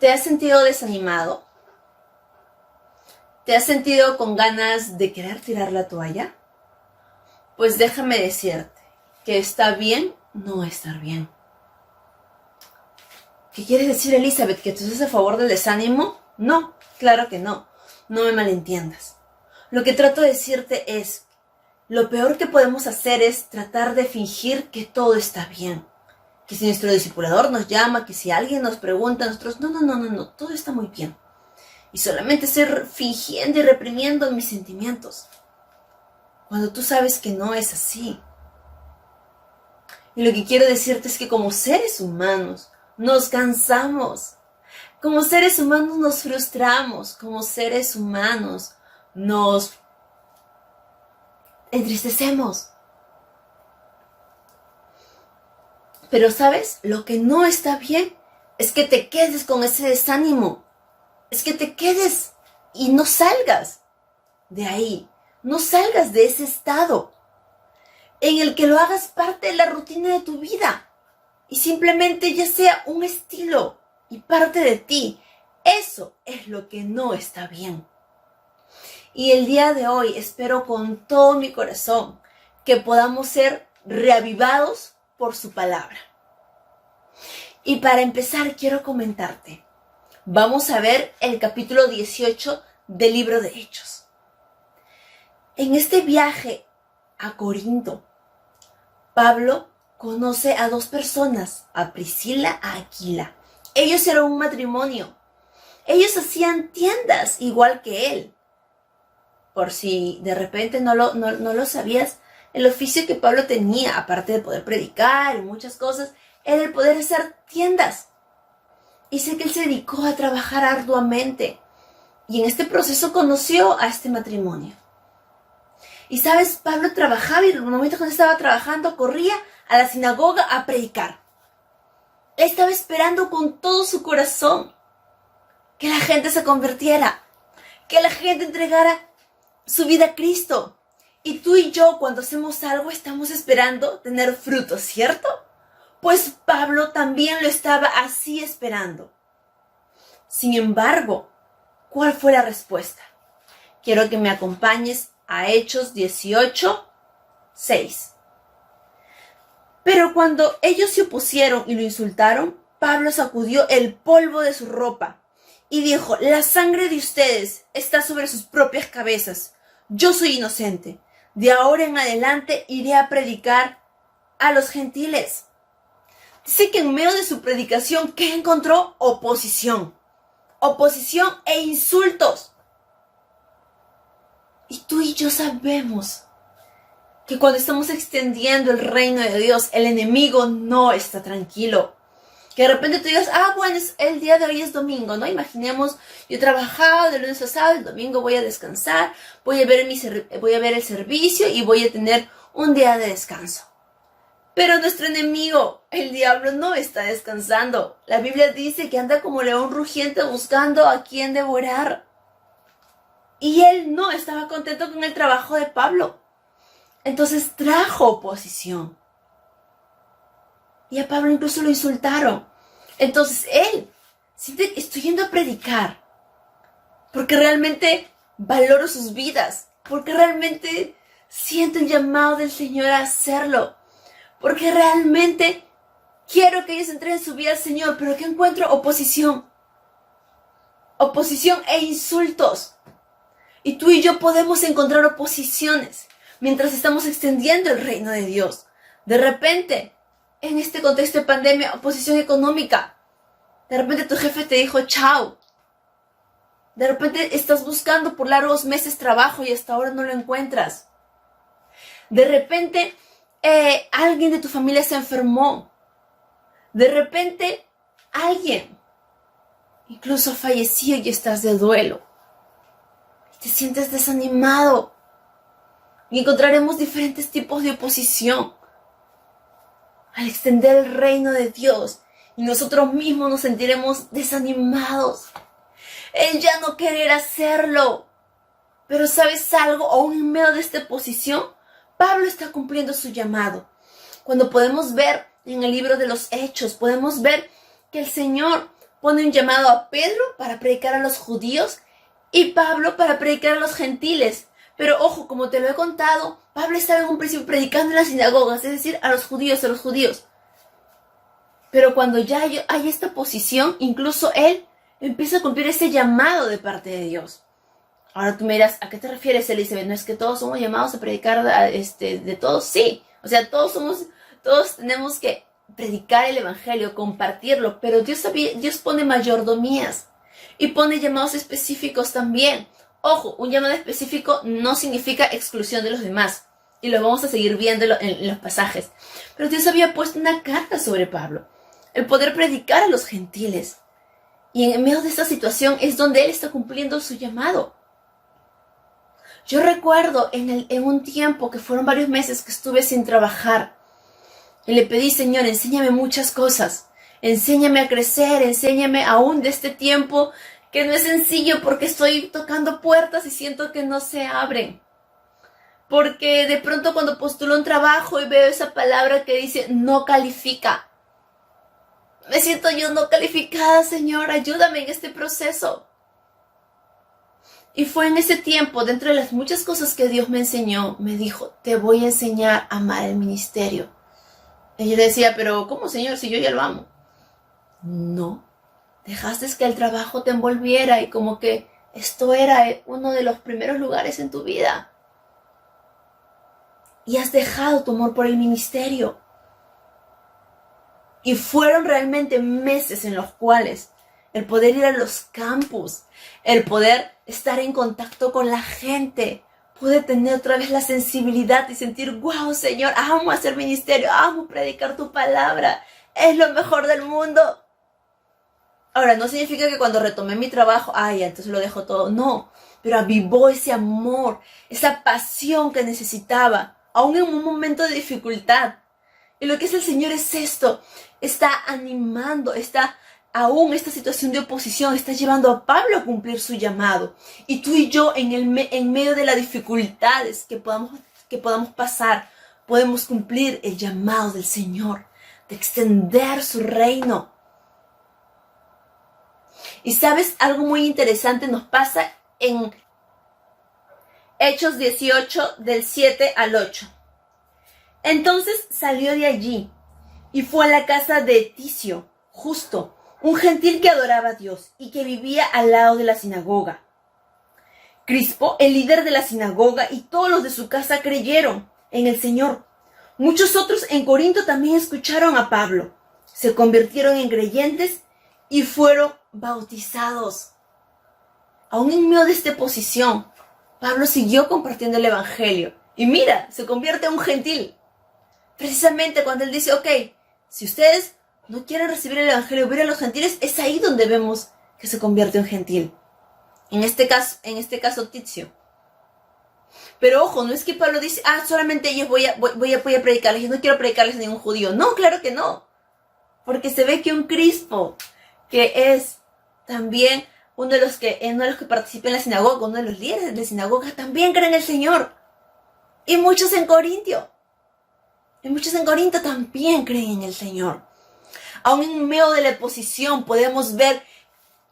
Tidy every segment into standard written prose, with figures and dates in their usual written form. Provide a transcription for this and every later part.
¿Te has sentido desanimado? ¿Te has sentido con ganas de querer tirar la toalla? Pues déjame decirte que está bien no estar bien. ¿Qué quieres decir, Elizabeth? ¿Que tú estás a favor del desánimo? No, claro que no. No me malentiendas. Lo que trato de decirte es, lo peor que podemos hacer es tratar de fingir que todo está bien. Que si nuestro discipulador nos llama, que si alguien nos pregunta, nosotros, no, todo está muy bien. Y solamente estoy fingiendo y reprimiendo mis sentimientos. Cuando tú sabes que no es así. Y lo que quiero decirte es que como seres humanos nos cansamos. Como seres humanos nos frustramos. Como seres humanos nos entristecemos. Pero ¿sabes? Lo que no está bien es que te quedes con ese desánimo. Es que te quedes y no salgas de ahí. No salgas de ese estado en el que lo hagas parte de la rutina de tu vida. Y simplemente ya sea un estilo y parte de ti. Eso es lo que no está bien. Y el día de hoy espero con todo mi corazón que podamos ser reavivados por su palabra. Y para empezar quiero comentarte. Vamos a ver el capítulo 18 del libro de Hechos. En este viaje a Corinto, Pablo conoce a dos personas, a Priscila, a Aquila. Ellos eran un matrimonio. Ellos hacían tiendas igual que él. Por si de repente no lo sabías, el oficio que Pablo tenía, aparte de poder predicar y muchas cosas, era el poder hacer tiendas. Y sé que él se dedicó a trabajar arduamente. Y en este proceso conoció a este matrimonio. Y sabes, Pablo trabajaba y en el momento que estaba trabajando corría a la sinagoga a predicar. Él estaba esperando con todo su corazón que la gente se convirtiera, que la gente entregara su vida a Cristo. Y tú y yo cuando hacemos algo estamos esperando tener frutos, ¿cierto? Pues Pablo también lo estaba así esperando. Sin embargo, ¿cuál fue la respuesta? Quiero que me acompañes a Hechos 18, 6. Pero cuando ellos se opusieron y lo insultaron, Pablo sacudió el polvo de su ropa y dijo, la sangre de ustedes está sobre sus propias cabezas. Yo soy inocente. De ahora en adelante iré a predicar a los gentiles. Dice que en medio de su predicación, ¿qué encontró? Oposición. Oposición e insultos. Y tú y yo sabemos que cuando estamos extendiendo el reino de Dios, el enemigo no está tranquilo. Que de repente tú digas, bueno, el día de hoy es domingo, ¿no? Imaginemos, yo he trabajado de lunes a sábado, el domingo voy a descansar, voy a ver el servicio y voy a tener un día de descanso. Pero nuestro enemigo, el diablo, no está descansando. La Biblia dice que anda como león rugiente buscando a quien devorar. Y él no estaba contento con el trabajo de Pablo. Entonces trajo oposición. Y a Pablo incluso lo insultaron. Entonces él siente, estoy yendo a predicar. Porque realmente valoro sus vidas. Porque realmente siento el llamado del Señor a hacerlo. Porque realmente quiero que ellos entreguen su vida al Señor. Pero ¿qué encuentro? Oposición. Oposición e insultos. Y tú y yo podemos encontrar oposiciones mientras estamos extendiendo el reino de Dios. De repente, en este contexto de pandemia, oposición económica. De repente tu jefe te dijo chao. De repente estás buscando por largos meses trabajo y hasta ahora no lo encuentras. De repente alguien de tu familia se enfermó. De repente alguien incluso falleció y estás de duelo. Y te sientes desanimado. Y encontraremos diferentes tipos de oposición al extender el reino de Dios. Y nosotros mismos nos sentiremos desanimados. El ya no querer hacerlo. Pero ¿sabes algo? Aún en medio de esta oposición, Pablo está cumpliendo su llamado. Cuando podemos ver en el libro de los Hechos, podemos ver que el Señor pone un llamado a Pedro para predicar a los judíos y Pablo para predicar a los gentiles. Pero ojo, como te lo he contado, Pablo estaba en un principio predicando en las sinagogas, es decir, a los judíos. Pero cuando ya hay esta posición, incluso él empieza a cumplir ese llamado de parte de Dios. Ahora tú me dirás, ¿a qué te refieres, Elizabeth? ¿No es que todos somos llamados a predicar de todos? Sí, o sea, todos tenemos que predicar el evangelio, compartirlo, pero Dios pone mayordomías y pone llamados específicos también. Ojo, un llamado específico no significa exclusión de los demás, y lo vamos a seguir viendo en los pasajes. Pero Dios había puesto una carga sobre Pablo, el poder predicar a los gentiles. Y en medio de esta situación es donde él está cumpliendo su llamado. Yo recuerdo en un tiempo que fueron varios meses que estuve sin trabajar. Y le pedí, Señor, enséñame muchas cosas. Enséñame a crecer, enséñame aún de este tiempo que no es sencillo porque estoy tocando puertas y siento que no se abren. Porque de pronto cuando postulo un trabajo y veo esa palabra que dice no califica, me siento yo no calificada, Señor, ayúdame en este proceso. Y fue en ese tiempo, dentro de las muchas cosas que Dios me enseñó, me dijo, te voy a enseñar a amar el ministerio. Y yo decía, pero ¿cómo, Señor, si yo ya lo amo? No, dejaste que el trabajo te envolviera y como que esto era uno de los primeros lugares en tu vida. Y has dejado tu amor por el ministerio. Y fueron realmente meses en los cuales el poder ir a los campus, el poder estar en contacto con la gente, pude tener otra vez la sensibilidad y sentir, wow, Señor, amo hacer ministerio, amo predicar tu palabra, es lo mejor del mundo. Ahora, no significa que cuando retomé mi trabajo, entonces lo dejo todo, no, pero avivó ese amor, esa pasión que necesitaba, aún en un momento de dificultad. Y lo que es el Señor es esto, está animando, aún esta situación de oposición está llevando a Pablo a cumplir su llamado. Y tú y yo en medio de las dificultades que podamos pasar, podemos cumplir el llamado del Señor, de extender su reino. Y sabes, algo muy interesante nos pasa en Hechos 18, del 7 al 8. Entonces salió de allí y fue a la casa de Ticio, Justo, un gentil que adoraba a Dios y que vivía al lado de la sinagoga. Crispo, el líder de la sinagoga, y todos los de su casa creyeron en el Señor. Muchos otros en Corinto también escucharon a Pablo, se convirtieron en creyentes y fueron bautizados. Aún en medio de esta posición, Pablo siguió compartiendo el evangelio. Y mira, se convierte en un gentil. Precisamente cuando él dice, ok, si ustedes no quieren recibir el evangelio, ver a los gentiles, es ahí donde vemos que se convierte en gentil. En este caso, Ticio. Pero ojo, no es que Pablo dice, solamente ellos voy a predicarles, yo no quiero predicarles a ningún judío. No, claro que no. Porque se ve que un Crispo, que es también uno de los que participa en la sinagoga, uno de los líderes de la sinagoga, también creen en el Señor. Y muchos en Corinto también creen en el Señor. Aún en medio de la oposición podemos ver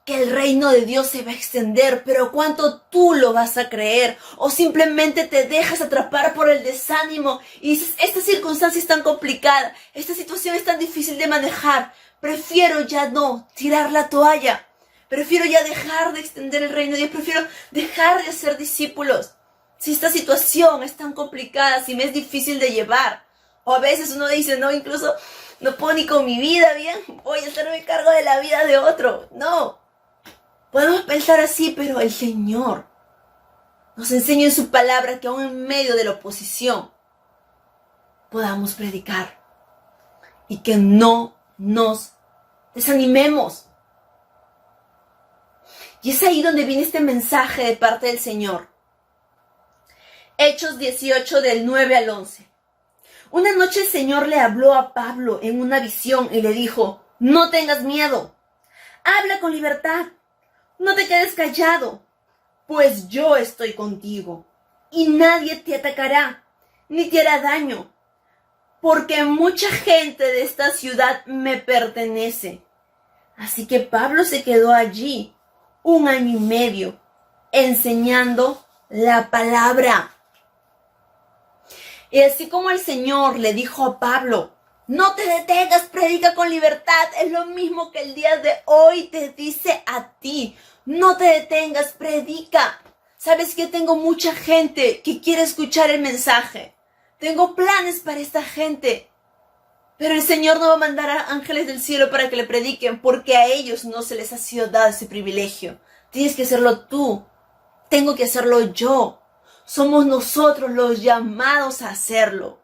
que el reino de Dios se va a extender, pero ¿cuánto tú lo vas a creer? O simplemente te dejas atrapar por el desánimo y dices, esta circunstancia es tan complicada, esta situación es tan difícil de manejar, prefiero ya no tirar la toalla, prefiero ya dejar de extender el reino de Dios, prefiero dejar de ser discípulos. Si esta situación es tan complicada, si me es difícil de llevar, o a veces uno dice, no, incluso no puedo ni con mi vida bien, voy a hacerme cargo de la vida de otro. No, podemos pensar así, pero el Señor nos enseña en su palabra que aún en medio de la oposición podamos predicar y que no nos desanimemos. Y es ahí donde viene este mensaje de parte del Señor. Hechos 18 del 9 al 11. Una noche el Señor le habló a Pablo en una visión y le dijo, no tengas miedo, habla con libertad, no te quedes callado, pues yo estoy contigo y nadie te atacará ni te hará daño, porque mucha gente de esta ciudad me pertenece. Así que Pablo se quedó allí 1 año y medio enseñando la palabra. Y así como el Señor le dijo a Pablo, no te detengas, predica con libertad, es lo mismo que el día de hoy te dice a ti. No te detengas, predica. ¿Sabes qué? Tengo mucha gente que quiere escuchar el mensaje. Tengo planes para esta gente. Pero el Señor no va a mandar a ángeles del cielo para que le prediquen, porque a ellos no se les ha sido dado ese privilegio. Tienes que hacerlo tú. Tengo que hacerlo yo. Somos nosotros los llamados a hacerlo.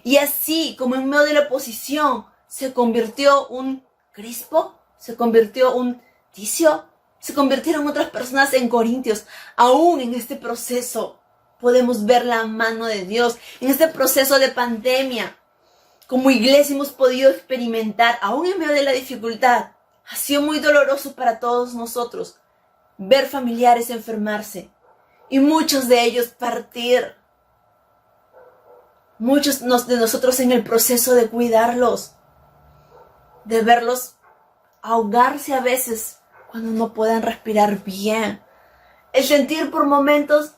Y así, como en medio de la oposición, se convirtió un Crispo, se convirtió un Ticio, se convirtieron otras personas en corintios. Aún en este proceso podemos ver la mano de Dios. En este proceso de pandemia, como iglesia hemos podido experimentar, aún en medio de la dificultad, ha sido muy doloroso para todos nosotros ver familiares enfermarse y muchos de ellos partir. Muchos de nosotros en el proceso de cuidarlos, de verlos ahogarse a veces cuando no puedan respirar bien. El sentir por momentos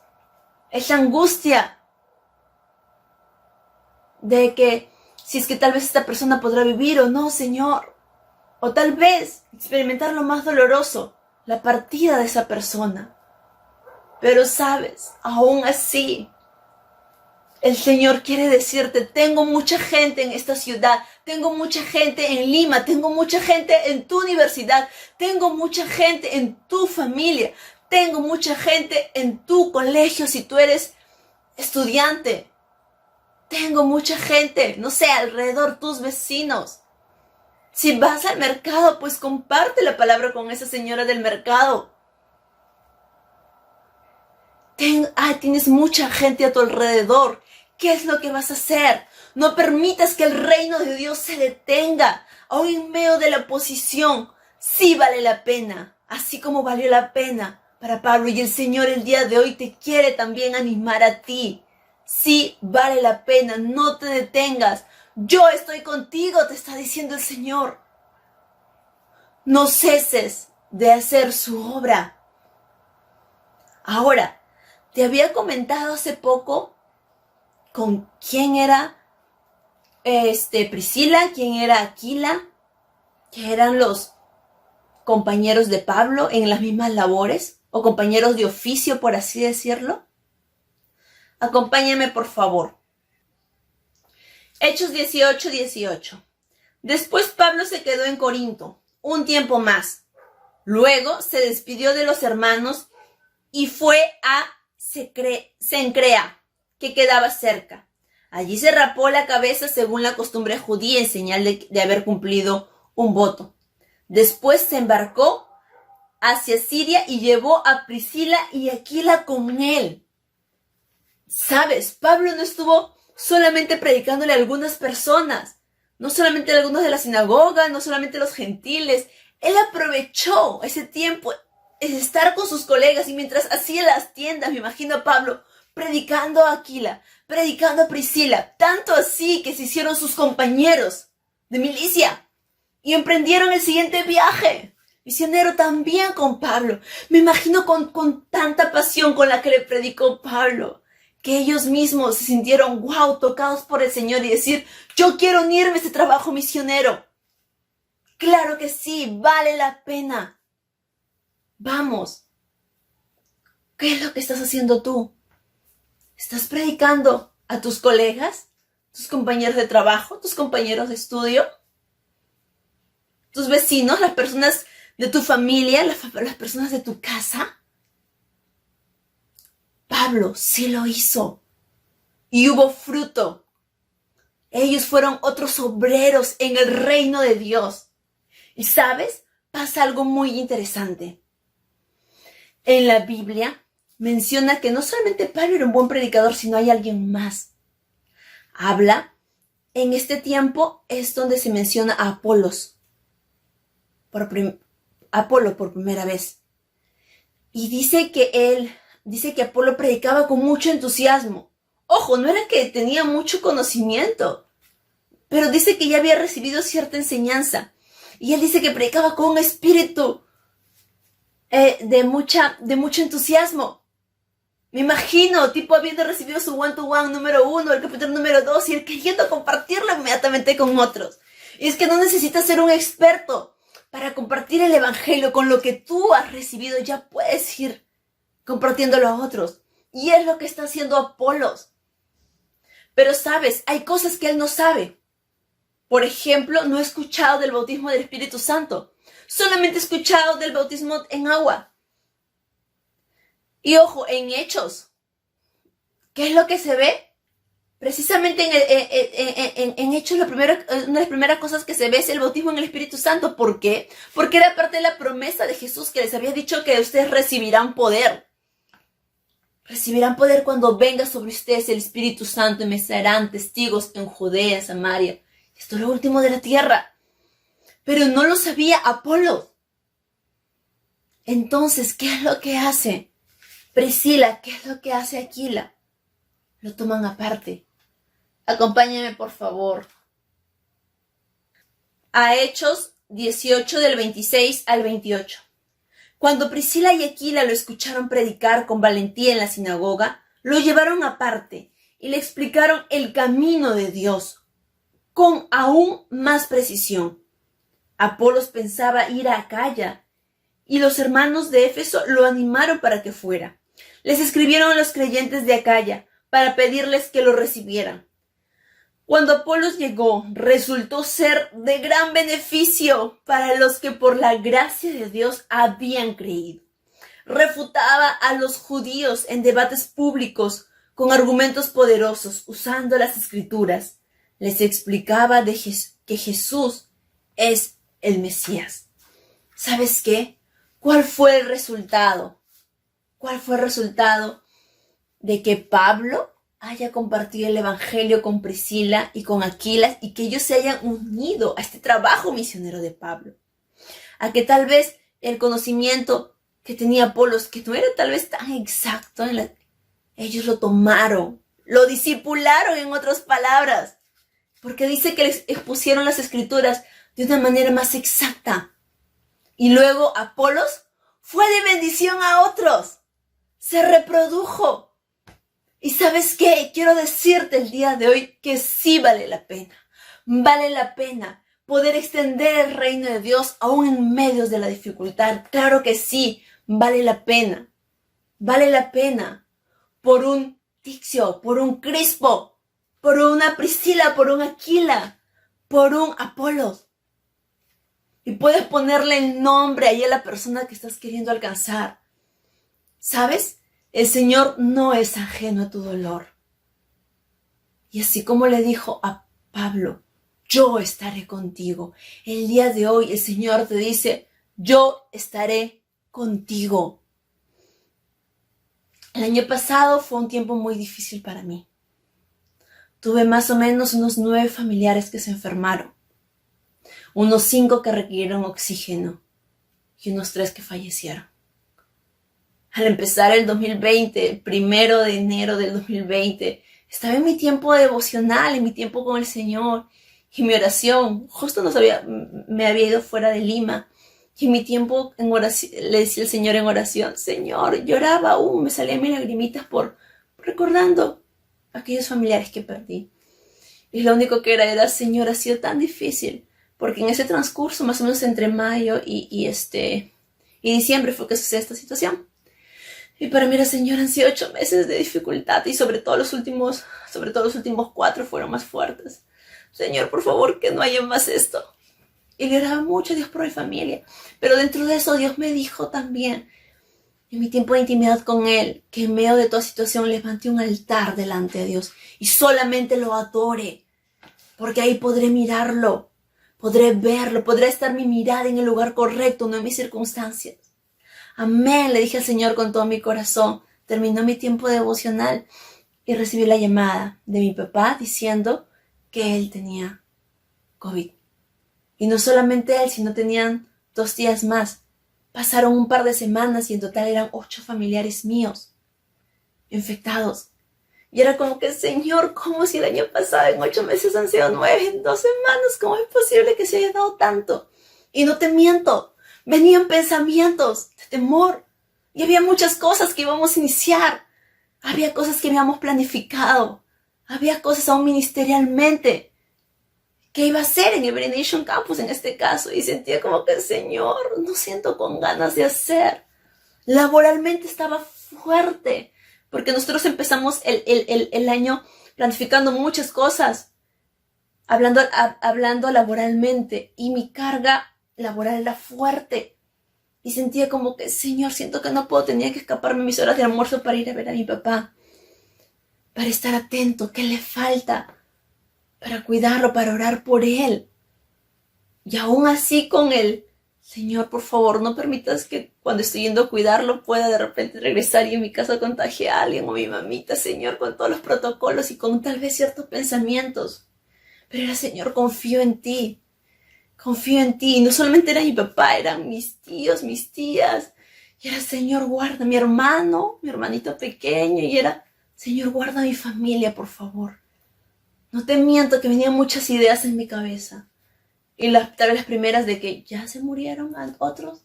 esa angustia de que si es que tal vez esta persona podrá vivir o no, Señor. O tal vez experimentar lo más doloroso, la partida de esa persona. Pero sabes, aún así, el Señor quiere decirte, tengo mucha gente en esta ciudad, tengo mucha gente en Lima, tengo mucha gente en tu universidad, tengo mucha gente en tu familia, tengo mucha gente en tu colegio si tú eres estudiante. Tengo mucha gente, no sé, alrededor tus vecinos. Si vas al mercado, pues comparte la palabra con esa señora del mercado. Tienes mucha gente a tu alrededor. ¿Qué es lo que vas a hacer? No permitas que el reino de Dios se detenga. Aún en medio de la oposición, sí vale la pena. Así como valió la pena para Pablo. Y el Señor el día de hoy te quiere también animar a ti. Sí vale la pena, no te detengas. Yo estoy contigo, te está diciendo el Señor. No ceses de hacer su obra. Ahora, te había comentado hace poco con quién era Priscila, quién era Aquila, que eran los compañeros de Pablo en las mismas labores, o compañeros de oficio, por así decirlo. Acompáñame, por favor. Hechos 18:18. Después Pablo se quedó en Corinto un tiempo más. Luego se despidió de los hermanos y fue a Cencrea, que quedaba cerca. Allí se rapó la cabeza según la costumbre judía en señal de haber cumplido un voto. Después se embarcó hacia Siria y llevó a Priscila y Aquila con él. ¿Sabes? Pablo no estuvo solamente predicándole a algunas personas, no solamente a algunos de la sinagoga, no solamente a los gentiles. Él aprovechó ese tiempo, estar con sus colegas, y mientras hacía las tiendas, me imagino a Pablo predicando a Aquila, predicando a Priscila, tanto así que se hicieron sus compañeros de milicia y emprendieron el siguiente viaje misionero también con Pablo. Me imagino con tanta pasión con la que le predicó Pablo, que ellos mismos se sintieron tocados por el Señor y decir, yo quiero unirme a este trabajo misionero. Claro que sí, vale la pena. Vamos. ¿Qué es lo que estás haciendo tú? ¿Estás predicando a tus colegas, tus compañeros de trabajo, tus compañeros de estudio, tus vecinos, las personas de tu familia, las personas de tu casa? Pablo sí lo hizo y hubo fruto. Ellos fueron otros obreros en el reino de Dios. Y ¿sabes? Pasa algo muy interesante. En la Biblia menciona que no solamente Pablo era un buen predicador, sino hay alguien más. Habla, en este tiempo es donde se menciona a Apolos. Apolo por primera vez. Y dice que Apolo predicaba con mucho entusiasmo. Ojo, no era que tenía mucho conocimiento, pero dice que ya había recibido cierta enseñanza. Y él dice que predicaba con un espíritu de mucho entusiasmo. Me imagino, tipo habiendo recibido su one-to-one número 1, el capítulo número 2, y él queriendo compartirlo inmediatamente con otros. Y es que no necesitas ser un experto para compartir el evangelio. Con lo que tú has recibido ya puedes ir compartiéndolo a otros. Y es lo que está haciendo Apolos. Pero sabes, hay cosas que él no sabe. Por ejemplo, no he escuchado del bautismo del Espíritu Santo. Solamente he escuchado del bautismo en agua. Y ojo, en Hechos, ¿qué es lo que se ve? Precisamente en Hechos, una de las primeras cosas que se ve es el bautismo en el Espíritu Santo. ¿Por qué? Porque era parte de la promesa de Jesús, que les había dicho que ustedes recibirán poder. Recibirán poder cuando venga sobre ustedes el Espíritu Santo y me serán testigos en Judea, en Samaria. Esto es lo último de la tierra. Pero no lo sabía Apolo. Entonces, ¿qué es lo que hace Priscila? ¿Qué es lo que hace Aquila? Lo toman aparte. Acompáñenme, por favor, a Hechos 18 del 26 al 28. Cuando Priscila y Aquila lo escucharon predicar con valentía en la sinagoga, lo llevaron aparte y le explicaron el camino de Dios con aún más precisión. Apolos pensaba ir a Acaya y los hermanos de Éfeso lo animaron para que fuera. Les escribieron a los creyentes de Acaya para pedirles que lo recibieran. Cuando Apolos llegó, resultó ser de gran beneficio para los que por la gracia de Dios habían creído. Refutaba a los judíos en debates públicos con argumentos poderosos, usando las escrituras. Les explicaba que Jesús es el Mesías. ¿Sabes qué? ¿Cuál fue el resultado? ¿Cuál fue el resultado de que Pablo haya compartido el evangelio con Priscila y con Aquila y que ellos se hayan unido a este trabajo misionero de Pablo? A que tal vez el conocimiento que tenía Apolos, que no era tal vez tan exacto, ellos lo tomaron, lo discipularon, en otras palabras, porque dice que les expusieron las escrituras de una manera más exacta. Y luego Apolos fue de bendición a otros, se reprodujo. Y ¿sabes qué? Quiero decirte el día de hoy que sí vale la pena. Vale la pena poder extender el reino de Dios aún en medio de la dificultad. Claro que sí, vale la pena. Vale la pena por un Tixio, por un Crispo, por una Priscila, por un Aquila, por un Apolos. Y puedes ponerle el nombre ahí a la persona que estás queriendo alcanzar. ¿Sabes? El Señor no es ajeno a tu dolor. Y así como le dijo a Pablo, yo estaré contigo. El día de hoy el Señor te dice, yo estaré contigo. El año pasado fue un tiempo muy difícil para mí. Tuve más o menos unos 9 familiares que se enfermaron. Unos 5 que requirieron oxígeno y unos 3 que fallecieron. Al empezar el 2020, 1 de enero del 2020, estaba en mi tiempo devocional, en mi tiempo con el Señor y mi oración. Justo me había ido fuera de Lima y en mi tiempo en oración, le decía al Señor en oración, Señor, lloraba aún, me salían mis lagrimitas recordando a aquellos familiares que perdí. Y lo único que era, Señor, ha sido tan difícil. Porque en ese transcurso, más o menos entre mayo y diciembre, fue que sucedió esta situación. Y para mí, Señor, han sido 8 meses de dificultad y sobre todo los últimos 4 fueron más fuertes. Señor, por favor, que no haya más esto. Y le oraba mucho a Dios por mi familia. Pero dentro de eso, Dios me dijo también, en mi tiempo de intimidad con Él, que en medio de toda situación levanté un altar delante de Dios y solamente lo adore. Porque ahí podré mirarlo. Podré verlo, podré estar mi mirada en el lugar correcto, no en mis circunstancias. Amén, le dije al Señor con todo mi corazón. Terminó mi tiempo devocional y recibí la llamada de mi papá diciendo que él tenía COVID. Y no solamente él, sino tenían 2 días más. Pasaron un par de semanas y en total eran 8 familiares míos infectados. Y era como que, Señor, ¿cómo si el año pasado en 8 meses han sido 9 en 2 semanas? ¿Cómo es posible que se haya dado tanto? Y no te miento, venían pensamientos de temor. Y había muchas cosas que íbamos a iniciar. Había cosas que habíamos planificado. Había cosas aún ministerialmente que iba a hacer en Every Nation Campus en este caso. Y sentía como que, Señor, no siento con ganas de hacer. Laboralmente estaba fuerte. Porque nosotros empezamos el año planificando muchas cosas. Hablando laboralmente. Y mi carga laboral era fuerte. Y sentía como que, Señor, siento que no puedo, tenía que escaparme mis horas de almuerzo para ir a ver a mi papá. Para estar atento, ¿qué le falta? Para cuidarlo, para orar por él. Y aún así con él, Señor, por favor, no permitas que cuando estoy yendo a cuidarlo pueda de repente regresar y en mi casa contagie a alguien o a mi mamita, Señor, con todos los protocolos y con tal vez ciertos pensamientos. Pero era, Señor, confío en ti. Confío en ti. Y no solamente era mi papá, eran mis tíos, mis tías. Y era, Señor, guarda mi hermano, mi hermanito pequeño. Y era, Señor, guarda mi familia, por favor. No te miento que venían muchas ideas en mi cabeza. Y tal vez las primeras de que ya se murieron otros.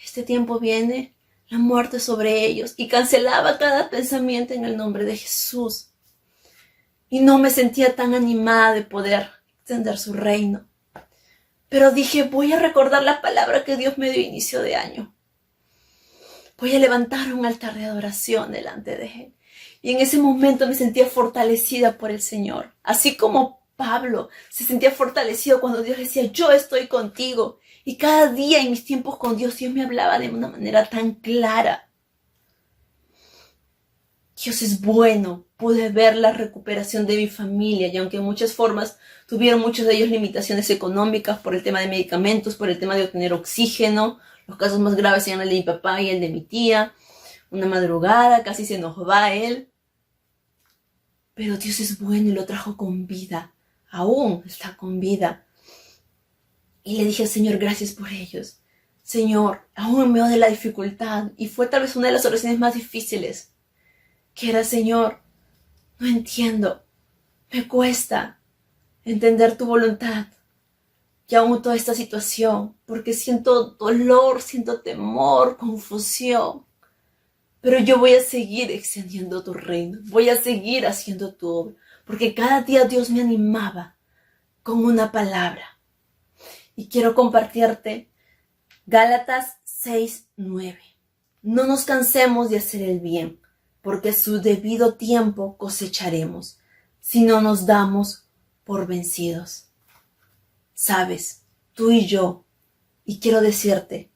Este tiempo viene, la muerte sobre ellos. Y cancelaba cada pensamiento en el nombre de Jesús. Y no me sentía tan animada de poder extender su reino. Pero dije, voy a recordar la palabra que Dios me dio a inicio de año. Voy a levantar un altar de adoración delante de Él. Y en ese momento me sentía fortalecida por el Señor. Así como Pablo se sentía fortalecido cuando Dios le decía, yo estoy contigo. Y cada día en mis tiempos con Dios, Dios me hablaba de una manera tan clara. Dios es bueno. Pude ver la recuperación de mi familia y aunque en muchas formas tuvieron muchos de ellos limitaciones económicas por el tema de medicamentos, por el tema de obtener oxígeno, los casos más graves eran el de mi papá y el de mi tía. Una madrugada casi se nos va él. Pero Dios es bueno y lo trajo con vida. Aún está con vida. Y le dije al Señor, gracias por ellos. Señor, aún en medio de la dificultad, y fue tal vez una de las oraciones más difíciles, que era, Señor, no entiendo, me cuesta entender tu voluntad y aún toda esta situación, porque siento dolor, siento temor, confusión, pero yo voy a seguir extendiendo tu reino, voy a seguir haciendo tu obra, porque cada día Dios me animaba con una palabra. Y quiero compartirte Gálatas 6:9. No nos cansemos de hacer el bien, porque a su debido tiempo cosecharemos, si no nos damos por vencidos. Sabes, tú y yo, y quiero decirte,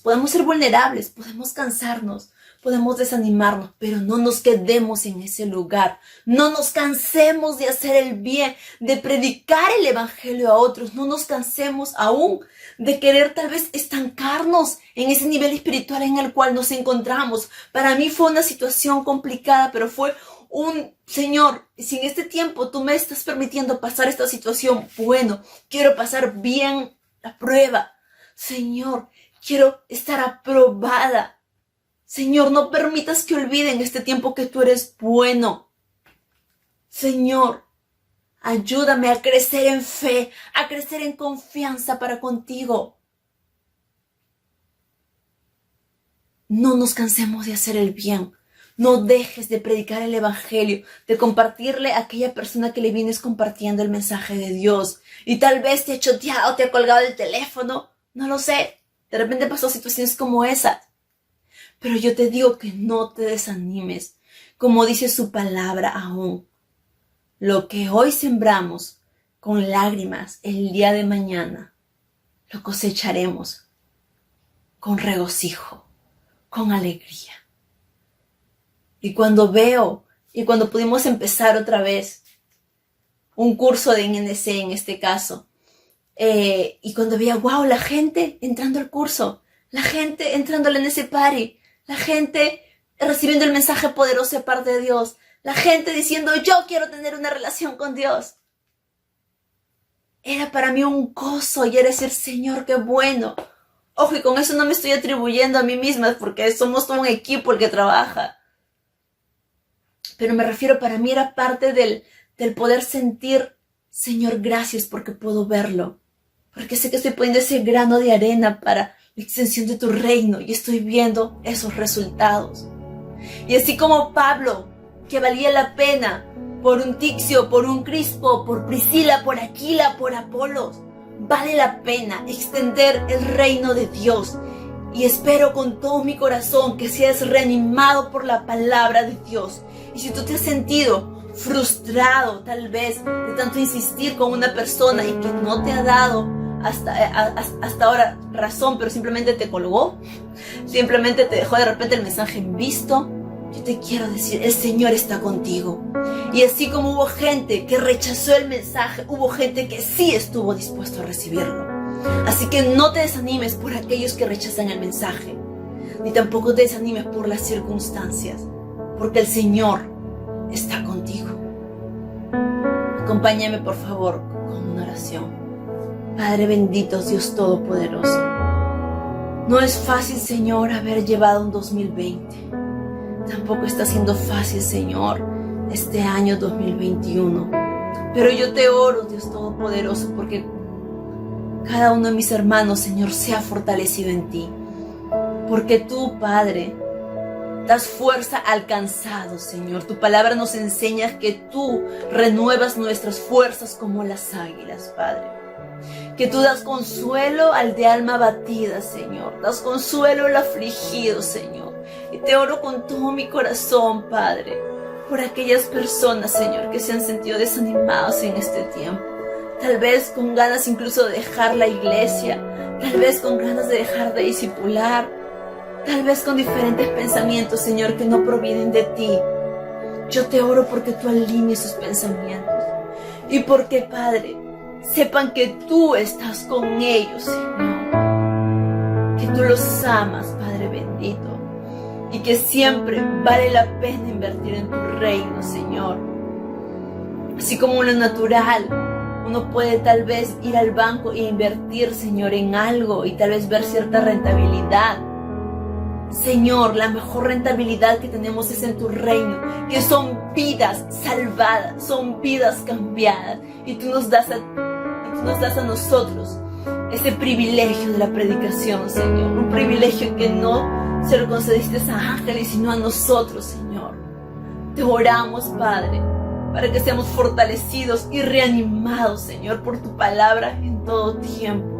podemos ser vulnerables, podemos cansarnos, podemos desanimarnos, pero no nos quedemos en ese lugar. No nos cansemos de hacer el bien, de predicar el evangelio a otros. No nos cansemos aún de querer tal vez estancarnos en ese nivel espiritual en el cual nos encontramos. Para mí fue una situación complicada, pero fue Señor, si en este tiempo tú me estás permitiendo pasar esta situación, bueno, quiero pasar bien la prueba. Señor, quiero estar aprobada. Señor, no permitas que olviden este tiempo que tú eres bueno. Señor, ayúdame a crecer en fe, a crecer en confianza para contigo. No nos cansemos de hacer el bien. No dejes de predicar el evangelio, de compartirle a aquella persona que le vienes compartiendo el mensaje de Dios. Y tal vez te ha choteado, te ha colgado el teléfono. No lo sé. De repente pasó situaciones como esas. Pero yo te digo que no te desanimes, como dice su palabra aún. Lo que hoy sembramos con lágrimas el día de mañana, lo cosecharemos con regocijo, con alegría. Y cuando veo, y cuando pudimos empezar otra vez un curso de NNC en este caso, y cuando veía, wow, la gente entrando al curso, la gente entrando al NNC Party, la gente recibiendo el mensaje poderoso de parte de Dios. La gente diciendo, yo quiero tener una relación con Dios. Era para mí un gozo y era decir, Señor, qué bueno. Ojo, y con eso no me estoy atribuyendo a mí misma porque somos todo un equipo el que trabaja. Pero me refiero, para mí era parte del poder sentir, Señor, gracias porque puedo verlo. porque sé que estoy poniendo ese grano de arena para la extensión de tu reino y estoy viendo esos resultados. Y así como Pablo, que valía la pena por un Tixio, por un Crispo, por Priscila, por Aquila, por Apolos, vale la pena extender el reino de Dios. Y espero con todo mi corazón que seas reanimado por la palabra de Dios. Y si tú te has sentido frustrado tal vez de tanto insistir con una persona y que no te ha dado hasta ahora razón, pero simplemente te colgó, simplemente te dejó de repente el mensaje en visto, yo te quiero decir, el Señor está contigo. Y así como hubo gente que rechazó el mensaje, hubo gente que sí estuvo dispuesto a recibirlo. Así que no te desanimes por aquellos que rechazan el mensaje, ni tampoco te desanimes por las circunstancias, porque el Señor está contigo. Acompáñame por favor con una oración. Padre bendito, Dios Todopoderoso, no es fácil, Señor, haber llevado un 2020. Tampoco está siendo fácil, Señor, este año 2021. Pero yo te oro, Dios Todopoderoso, porque cada uno de mis hermanos, Señor, sea fortalecido en ti. Porque tú, Padre, das fuerza al cansado, Señor. Tu palabra nos enseña que tú renuevas nuestras fuerzas como las águilas, Padre. Que tú das consuelo al de alma abatida, Señor. Das consuelo al afligido, Señor. Y te oro con todo mi corazón, Padre, por aquellas personas, Señor, que se han sentido desanimadas en este tiempo. Tal vez con ganas incluso de dejar la iglesia. Tal vez con ganas de dejar de discipular. Tal vez con diferentes pensamientos, Señor, que no provienen de ti. Yo te oro porque tú alinees sus pensamientos. Y porque, Padre, sepan que tú estás con ellos, Señor. Que tú los amas, Padre bendito. Y que siempre vale la pena invertir en tu reino, Señor. Así como en lo natural, uno puede tal vez ir al banco e invertir, Señor, en algo y tal vez ver cierta rentabilidad. Señor, la mejor rentabilidad que tenemos es en tu reino, que son vidas salvadas, son vidas cambiadas. Y tú nos das a nosotros ese privilegio de la predicación, Señor. Un privilegio que no se lo concediste a ángeles, sino a nosotros, Señor. Te oramos, Padre, para que seamos fortalecidos y reanimados, Señor, por tu palabra en todo tiempo.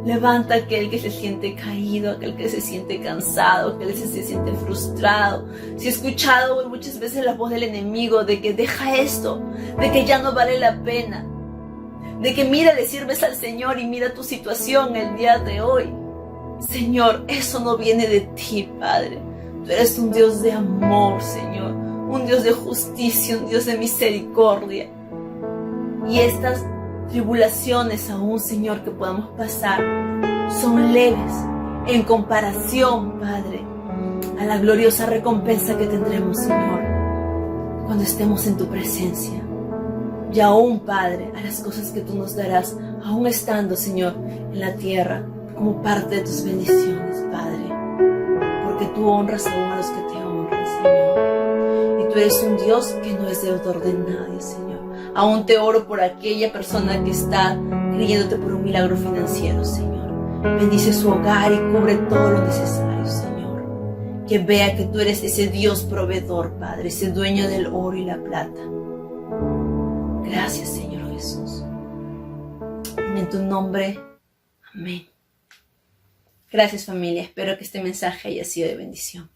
Levanta a aquel que se siente caído, aquel que se siente cansado, aquel que se siente frustrado. Si he escuchado muchas veces la voz del enemigo de que deja esto, de que ya no vale la pena, de que mira, le sirves al Señor y mira tu situación el día de hoy. Señor, eso no viene de ti, Padre. Tú eres un Dios de amor, Señor, un Dios de justicia, un Dios de misericordia. Y estas tribulaciones aún, Señor, que podamos pasar son leves en comparación, Padre, a la gloriosa recompensa que tendremos, Señor, cuando estemos en tu presencia. Y aún, Padre, a las cosas que tú nos darás, aún estando, Señor, en la tierra, como parte de tus bendiciones, Padre, porque tú honras aún a los que te honran, Señor. Y tú eres un Dios que no es deudor de nadie, Señor. Aún te oro por aquella persona que está creyéndote por un milagro financiero, Señor. Bendice su hogar y cubre todo lo necesario, Señor. Que vea que tú eres ese Dios proveedor, Padre, ese dueño del oro y la plata. Gracias, Señor Jesús. En tu nombre, amén. Gracias, familia. Espero que este mensaje haya sido de bendición.